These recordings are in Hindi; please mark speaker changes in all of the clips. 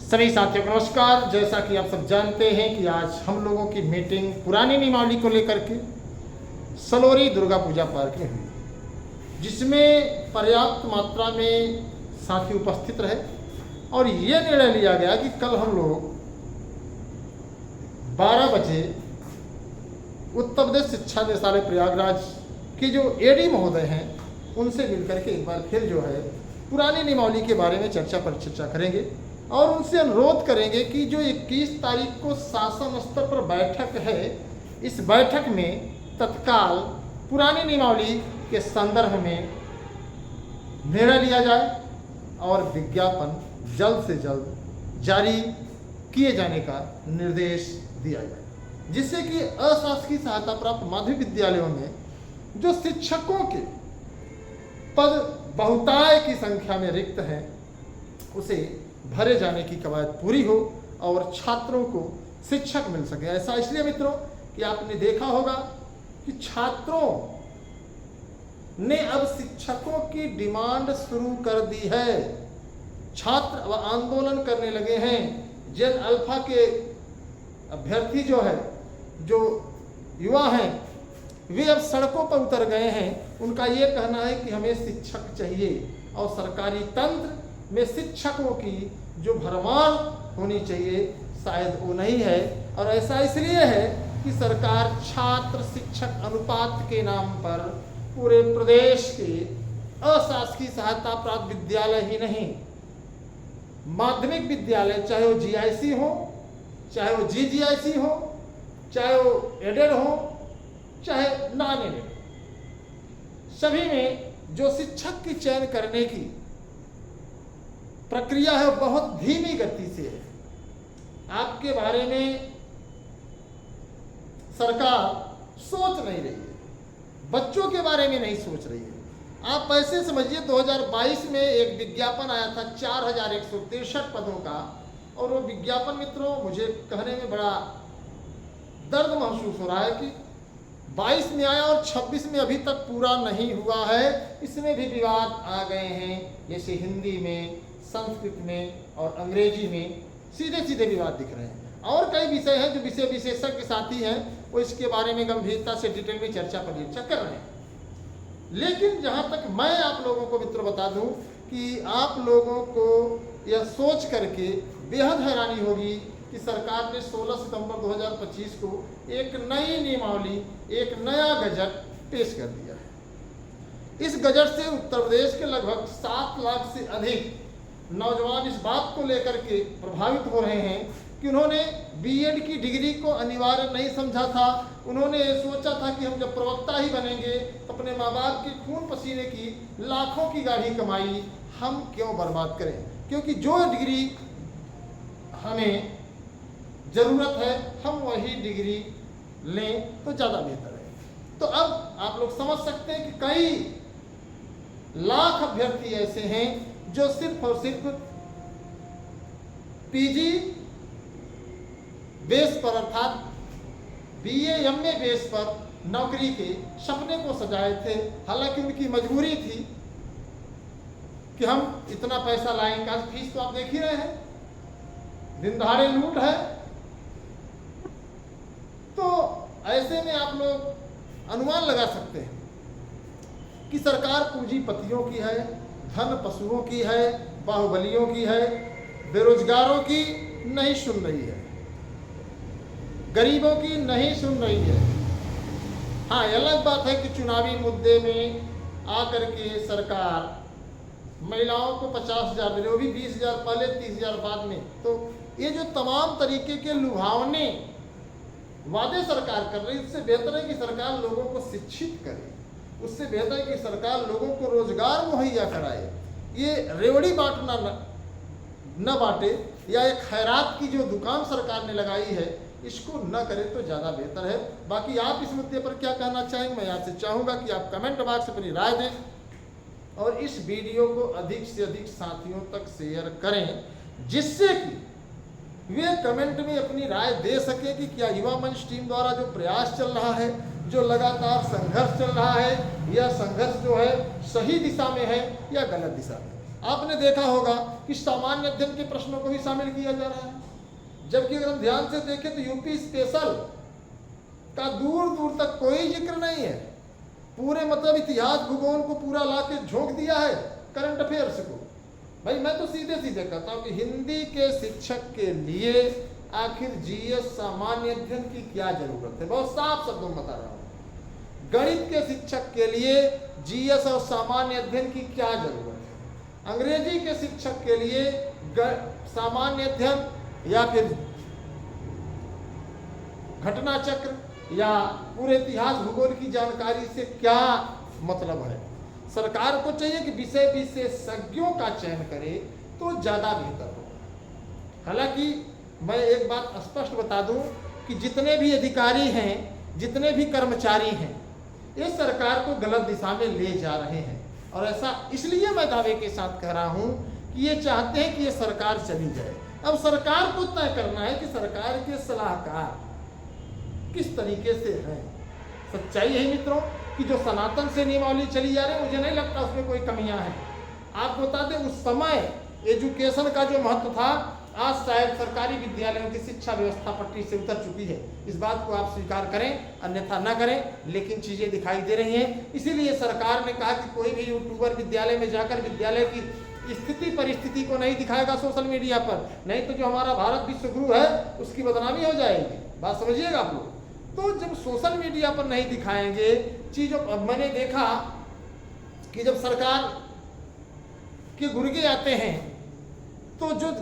Speaker 1: सभी साथियों को नमस्कार। जैसा कि आप सब जानते हैं कि आज हम लोगों की मीटिंग पुरानी नियमावली को लेकर के सलोरी दुर्गा पूजा पार्क में हुई, जिसमें पर्याप्त मात्रा में साथी उपस्थित रहे और ये निर्णय लिया गया कि कल हम लोग 12 बजे उत्तर प्रदेश शिक्षा निदेशालय प्रयागराज के जो एडी महोदय हैं उनसे मिलकर के एक बार फिर जो है पुरानी नियमावली के बारे में चर्चा करेंगे और उनसे अनुरोध करेंगे कि जो 21 तारीख को शासन स्तर पर बैठक है, इस बैठक में तत्काल पुरानी नियमावली के संदर्भ में निर्णय लिया जाए और विज्ञापन जल्द से जल्द जारी किए जाने का निर्देश दिया जाए, जिससे कि अशासकीय सहायता प्राप्त माध्यमिक विद्यालयों में जो शिक्षकों के पद बहुतायत की संख्या में रिक्त हैं उसे भरे जाने की कवायद पूरी हो और छात्रों को शिक्षक मिल सके। ऐसा इसलिए मित्रों कि आपने देखा होगा कि छात्रों ने अब शिक्षकों की डिमांड शुरू कर दी है। छात्र अब आंदोलन करने लगे हैं। जेन अल्फा के अभ्यर्थी जो है, जो युवा हैं, वे अब सड़कों पर उतर गए हैं। उनका ये कहना है कि हमें शिक्षक चाहिए और सरकारी तंत्र में शिक्षकों की जो भरमार होनी चाहिए शायद वो नहीं है। और ऐसा इसलिए है कि सरकार छात्र शिक्षक अनुपात के नाम पर पूरे प्रदेश के अशासकीय सहायता प्राप्त विद्यालय ही नहीं, माध्यमिक विद्यालय चाहे वो जीआईसी हो, चाहे वो जीजीआईसी हो, चाहे वो एडेड हो, चाहे नॉन एडेड, सभी में जो शिक्षक की चयन करने की प्रक्रिया है बहुत धीमी गति से है। आपके बारे में सरकार सोच नहीं रही है, बच्चों के बारे में नहीं सोच रही है। आप ऐसे समझिए 2022 में एक विज्ञापन आया था 4163 पदों का, और वो विज्ञापन मित्रों मुझे कहने में बड़ा दर्द महसूस हो रहा है कि 22 में आया और 26 में अभी तक पूरा नहीं हुआ है। इसमें भी विवाद आ गए हैं, जैसे हिंदी में, संस्कृत में और अंग्रेजी में सीधे सीधे विवाद दिख रहे हैं। और कई विषय हैं जो विषय विशेषज्ञ साथी हैं वो इसके बारे में गंभीरता से डिटेल में चर्चा कर रहे हैं। लेकिन जहां तक मैं आप लोगों को मित्रों बता दूं कि आप लोगों को यह सोच करके बेहद हैरानी होगी कि सरकार ने 16 सितंबर 2025 को एक नई नियमावली, एक नया गजट पेश कर दिया है। इस गजट से उत्तर प्रदेश के लगभग 7 लाख से अधिक नौजवान इस बात को लेकर के प्रभावित हो रहे हैं कि उन्होंने बीएड की डिग्री को अनिवार्य नहीं समझा था। उन्होंने सोचा था कि हम जब प्रवक्ता ही बनेंगे तो अपने माँ बाप के खून पसीने की लाखों की गाढ़ी कमाई हम क्यों बर्बाद करें, क्योंकि जो डिग्री हमें जरूरत है हम वही डिग्री लें तो ज़्यादा बेहतर है। तो अब आप लोग समझ सकते हैं कि कई लाख अभ्यर्थी ऐसे हैं जो सिर्फ और सिर्फ पीजी बेस पर अर्थात बीए एमए बेस पर नौकरी के सपने को सजाए थे। हालांकि उनकी मजबूरी थी कि हम इतना पैसा लाएंगे, आज फीस तो आप देख ही रहे हैं, दिन दहाड़े लूट है। तो ऐसे में आप लोग अनुमान लगा सकते हैं कि सरकार पूंजीपतियों की है, धन पशुओं की है, बाहुबलियों की है, बेरोजगारों की नहीं सुन रही है, गरीबों की नहीं सुन रही है। हाँ, अलग बात है कि चुनावी मुद्दे में आकर के सरकार महिलाओं को 50,000 दे रही, वो भी 20,000 पहले, 30,000 बाद में। तो ये जो तमाम तरीके के लुभावने वादे सरकार कर रही है, इससे बेहतर है कि सरकार लोगों को शिक्षित करे, उससे बेहतर है कि सरकार लोगों को रोजगार मुहैया कराए। ये रेवड़ी बांटना न बांटे या एक खैरात की जो दुकान सरकार ने लगाई है इसको न करे तो ज़्यादा बेहतर है। बाकी आप इस मुद्दे पर क्या कहना चाहेंगे, मैं आपसे चाहूँगा कि आप कमेंट बॉक्स में अपनी राय दें और इस वीडियो को अधिक से अधिक साथियों तक शेयर करें, जिससे कि वे कमेंट में अपनी राय दे सके कि क्या युवा मंच टीम द्वारा जो प्रयास चल रहा है, जो लगातार संघर्ष चल रहा है, यह संघर्ष जो है सही दिशा में है या गलत दिशा में। आपने देखा होगा कि सामान्य अध्ययन के प्रश्नों को भी शामिल किया जा रहा है, जबकि अगर हम ध्यान से देखें तो यूपी स्पेशल का दूर दूर तक कोई जिक्र नहीं है। पूरे मतलब इतिहास भूगोल को पूरा ला के झोंक दिया है करंट अफेयर्स को। भाई मैं तो सीधे सीधे कहता हूँ कि हिंदी के शिक्षक के लिए आखिर जीएस सामान्य अध्ययन की क्या जरूरत है, बहुत साफ शब्दों में बता रहा हूँ। गणित के शिक्षक के लिए जीएस और सामान्य अध्ययन की क्या जरूरत है, अंग्रेजी के शिक्षक के लिए सामान्य अध्ययन या फिर घटना चक्र या पूरे इतिहास भूगोल की जानकारी से क्या मतलब है। सरकार को चाहिए कि विषय विशेषज्ञों का चयन करे तो ज़्यादा बेहतर होगा। हालांकि मैं एक बात स्पष्ट बता दूं कि जितने भी अधिकारी हैं, जितने भी कर्मचारी हैं, ये सरकार को गलत दिशा में ले जा रहे हैं। और ऐसा इसलिए मैं दावे के साथ कह रहा हूं कि ये चाहते हैं कि ये सरकार चली जाए। अब सरकार को तय करना है कि सरकार के सलाहकार किस तरीके से हैं। सच्चाई यही मित्रों कि जो सनातन से नियमावली चली जा रही है, मुझे नहीं लगता उसमें कोई कमियां हैं। आपको बता दें, उस समय एजुकेशन का जो महत्व था, आज शायद सरकारी विद्यालयों की शिक्षा व्यवस्था पटरी से उतर चुकी है। इस बात को आप स्वीकार करें अन्यथा न करें, लेकिन चीज़ें दिखाई दे रही हैं। इसीलिए सरकार ने कहा कि कोई भी यूट्यूबर विद्यालय में जाकर विद्यालय की स्थिति परिस्थिति को नहीं दिखाएगा सोशल मीडिया पर, नहीं तो जो हमारा भारत विश्व गुरु है उसकी बदनामी हो जाएगी। बात समझिएगा आप लोग। तो जब सोशल मीडिया पर नहीं दिखाएंगे चीज़ों, मैंने देखा कि जब सरकार के गुर्गे आते हैं तो जो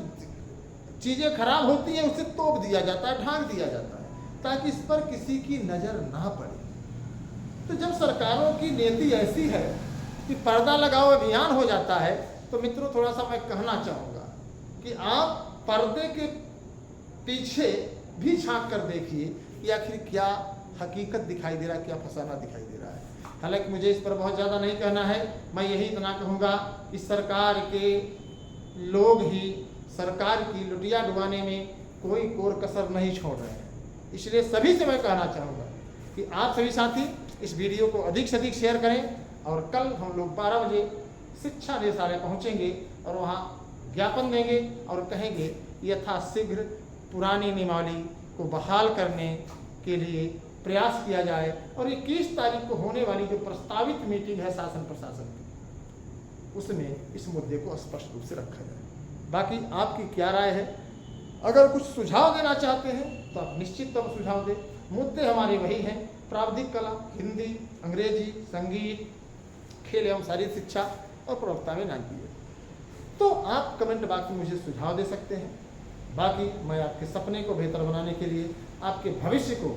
Speaker 1: चीज़ें खराब होती हैं उसे तोप दिया जाता है, ढांक दिया जाता है ताकि इस पर किसी की नज़र ना पड़े। तो जब सरकारों की नीति ऐसी है कि पर्दा लगाओ अभियान हो जाता है, तो मित्रों थोड़ा सा मैं कहना चाहूँगा कि आप पर्दे के पीछे भी झांक कर देखिए कि आखिर क्या हकीकत दिखाई दे रहा है, क्या फसाना दिखाई दे रहा है। हालांकि मुझे इस पर बहुत ज़्यादा नहीं कहना है, मैं यही इतना कहूँगा कि सरकार के लोग ही सरकार की लुटिया डुबाने में कोई कोर कसर नहीं छोड़ रहे हैं। इसलिए सभी से मैं कहना चाहूँगा कि आप सभी साथी इस वीडियो को अधिक से अधिक शेयर करें और कल हम लोग 12 बजे शिक्षा निदेशालय पहुँचेंगे और वहाँ ज्ञापन देंगे और कहेंगे यथाशीघ्र पुरानी नियमावली को बहाल करने के लिए प्रयास किया जाए और 21 तारीख को होने वाली जो प्रस्तावित मीटिंग है शासन प्रशासन की, उसमें इस मुद्दे को स्पष्ट रूप से रखा जाए। बाकी आपकी क्या राय है? अगर कुछ सुझाव देना चाहते हैं तो आप निश्चित तौर सुझाव दें। मुद्दे हमारे वही हैं, प्राविधिक कला, हिंदी, अंग्रेजी, संगीत, खेल एवं शारीरिक शिक्षा और प्रवक्ता में नाटकीय। तो आप कमेंट बॉक्स में मुझे सुझाव दे सकते हैं। बाकी मैं आपके सपने को बेहतर बनाने के लिए, आपके भविष्य को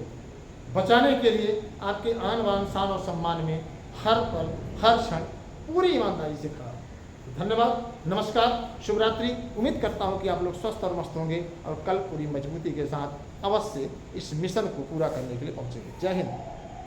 Speaker 1: बचाने के लिए, आपके आन बान शान और सम्मान में हर पल हर क्षण पूरी ईमानदारी से खड़ा हूं। धन्यवाद, नमस्कार, शुभ रात्रि। उम्मीद करता हूं कि आप लोग स्वस्थ और मस्त होंगे और कल पूरी मजबूती के साथ अवश्य इस मिशन को पूरा करने के लिए पहुंचेंगे। जय हिंद।